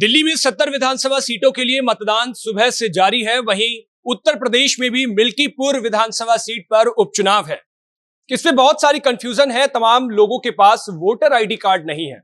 दिल्ली में 70 विधानसभा सीटों के लिए मतदान सुबह से जारी है। वहीं उत्तर प्रदेश में भी मिल्कीपुर विधानसभा सीट पर उपचुनाव है। इसमें बहुत सारी कंफ्यूजन है। तमाम लोगों के पास वोटर आईडी कार्ड नहीं है।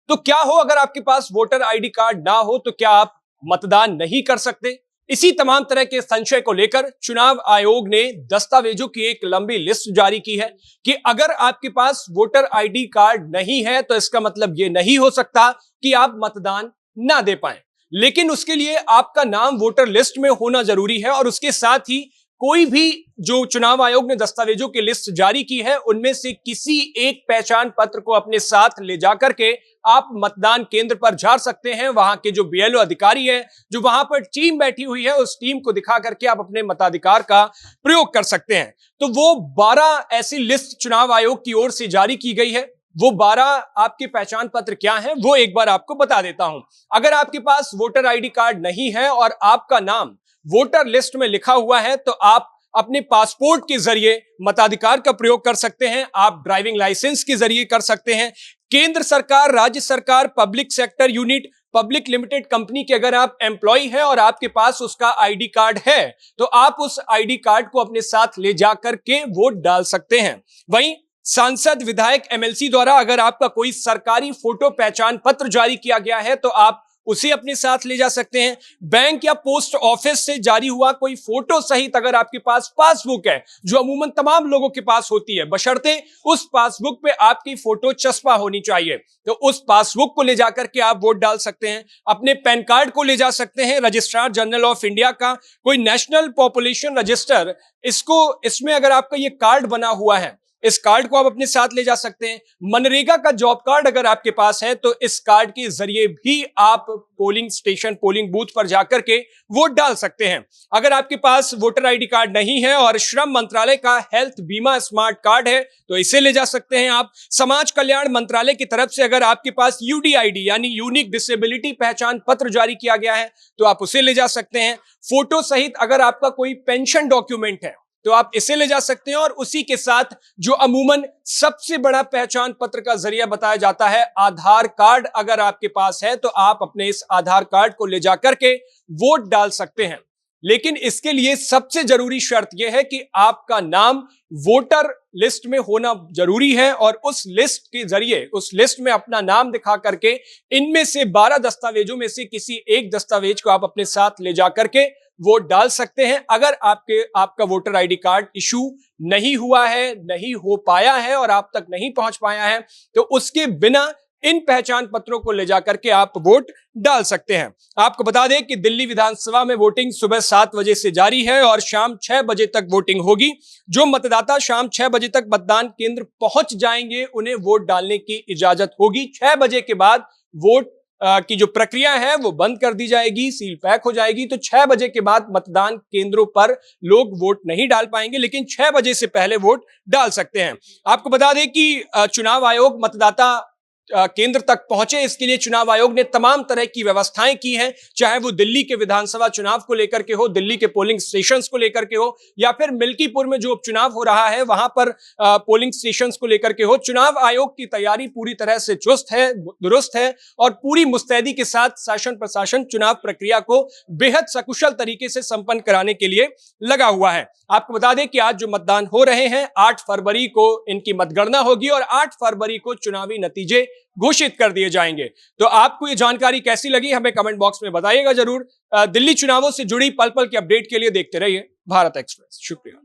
तो क्या हो अगर आपके पास वोटर आईडी कार्ड ना हो तो क्या आप मतदान नहीं कर सकते? इसी तमाम तरह के संशय को लेकर चुनाव आयोग ने दस्तावेजों की एक लंबी लिस्ट जारी की है कि अगर आपके पास वोटर आईडी कार्ड नहीं है तो इसका मतलब यह नहीं हो सकता कि आप मतदान ना दे पाए, लेकिन उसके लिए आपका नाम वोटर लिस्ट में होना जरूरी है। और उसके साथ ही कोई भी जो चुनाव आयोग ने दस्तावेजों की लिस्ट जारी की है उनमें से किसी एक पहचान पत्र को अपने साथ ले जाकर के आप मतदान केंद्र पर जा सकते हैं। वहां के जो बीएलओ अधिकारी है, जो वहां पर टीम बैठी हुई है, उस टीम को दिखा करके आप अपने मताधिकार का प्रयोग कर सकते हैं। तो वो 12 ऐसी लिस्ट चुनाव आयोग की ओर से जारी की गई है। वो 12 आपके पहचान पत्र क्या हैं वो एक बार आपको बता देता हूं। अगर आपके पास वोटर आईडी कार्ड नहीं है और आपका नाम वोटर लिस्ट में लिखा हुआ है तो आप अपने पासपोर्ट के जरिए मताधिकार का प्रयोग कर सकते हैं। आप ड्राइविंग लाइसेंस के जरिए कर सकते हैं। केंद्र सरकार, राज्य सरकार, public sector unit, public limited company के अगर आप एम्प्लॉय हैं और आपके पास उसका आईडी कार्ड है तो आप उस आईडी कार्ड को अपने साथ ले जाकर के वोट डाल सकते हैं। वहीं सांसद, विधायक, एमएलसी द्वारा अगर आपका कोई सरकारी फोटो पहचान पत्र जारी किया गया है तो आप उसे अपने साथ ले जा सकते हैं। बैंक या पोस्ट ऑफिस से जारी हुआ कोई फोटो सहित अगर आपके पास पासबुक है, जो अमूमन तमाम लोगों के पास होती है, बशर्ते उस पासबुक पे आपकी फोटो चस्पा होनी चाहिए, तो उस पासबुक को ले जाकर के आप वोट डाल सकते हैं। अपने पैन कार्ड को ले जा सकते हैं। रजिस्ट्रार जनरल ऑफ इंडिया का कोई नेशनल पॉपुलेशन रजिस्टर, इसमें अगर आपका ये कार्ड बना हुआ है, इस कार्ड को आप अपने साथ ले जा सकते हैं। मनरेगा का जॉब कार्ड अगर आपके पास है तो इस कार्ड के जरिए भी आप पोलिंग स्टेशन, पोलिंग बूथ पर जाकर के वोट डाल सकते हैं। अगर आपके पास वोटर आईडी कार्ड नहीं है और श्रम मंत्रालय का हेल्थ बीमा स्मार्ट कार्ड है तो इसे ले जा सकते हैं आप। समाज कल्याण मंत्रालय की तरफ से अगर आपके पास यूडीआईडी यानी यूनिक डिसेबिलिटी पहचान पत्र जारी किया गया है तो आप उसे ले जा सकते हैं। फोटो सहित अगर आपका कोई पेंशन डॉक्यूमेंट है तो आप इसे ले जा सकते हैं। और उसी के साथ जो अमूमन सबसे बड़ा पहचान पत्र का जरिया बताया जाता है, आधार कार्ड अगर आपके पास है तो आप अपने इस आधार कार्ड को ले जाकर के वोट डाल सकते हैं। लेकिन इसके लिए सबसे जरूरी शर्त यह है कि आपका नाम वोटर लिस्ट में होना जरूरी है और उस लिस्ट के जरिए, उस लिस्ट में अपना नाम दिखा करके इनमें से 12 दस्तावेजों में से किसी एक दस्तावेज को आप अपने साथ ले जाकर के वोट डाल सकते हैं। अगर आपका वोटर आईडी कार्ड इशू नहीं हुआ है, नहीं हो पाया है और आप तक नहीं पहुंच पाया है तो उसके बिना इन पहचान पत्रों को ले जाकर के आप वोट डाल सकते हैं। आपको बता दें कि दिल्ली विधानसभा में वोटिंग सुबह 7 बजे से जारी है और शाम 6 बजे तक वोटिंग होगी। जो मतदाता शाम 6 बजे तक मतदान केंद्र पहुंच जाएंगे उन्हें वोट डालने की इजाजत होगी। 6 बजे के बाद वोट की जो प्रक्रिया है वो बंद कर दी जाएगी, सील पैक हो जाएगी। तो 6 बजे के बाद मतदान केंद्रों पर लोग वोट नहीं डाल पाएंगे, लेकिन 6 बजे से पहले वोट डाल सकते हैं। आपको बता दें कि चुनाव आयोग मतदाता केंद्र तक पहुंचे, इसके लिए चुनाव आयोग ने तमाम तरह की व्यवस्थाएं की हैं, चाहे वो दिल्ली के विधानसभा चुनाव को लेकर के हो, दिल्ली के पोलिंग स्टेशंस को लेकर के हो, या फिर मिल्कीपुर में जो उपचुनाव हो रहा है वहां पर पोलिंग स्टेशंस को लेकर के हो। चुनाव आयोग की तैयारी पूरी तरह से चुस्त है, दुरुस्त है और पूरी मुस्तैदी के साथ शासन प्रशासन चुनाव प्रक्रिया को बेहद सकुशल तरीके से संपन्न कराने के लिए लगा हुआ है। आपको बता दें कि आज जो मतदान हो रहे हैं 8 फरवरी को इनकी मतगणना होगी और 8 फरवरी को चुनावी नतीजे घोषित कर दिए जाएंगे। तो आपको ये जानकारी कैसी लगी हमें कमेंट बॉक्स में बताइएगा जरूर। दिल्ली चुनावों से जुड़ी पल पल की अपडेट के लिए देखते रहिए भारत एक्सप्रेस। शुक्रिया।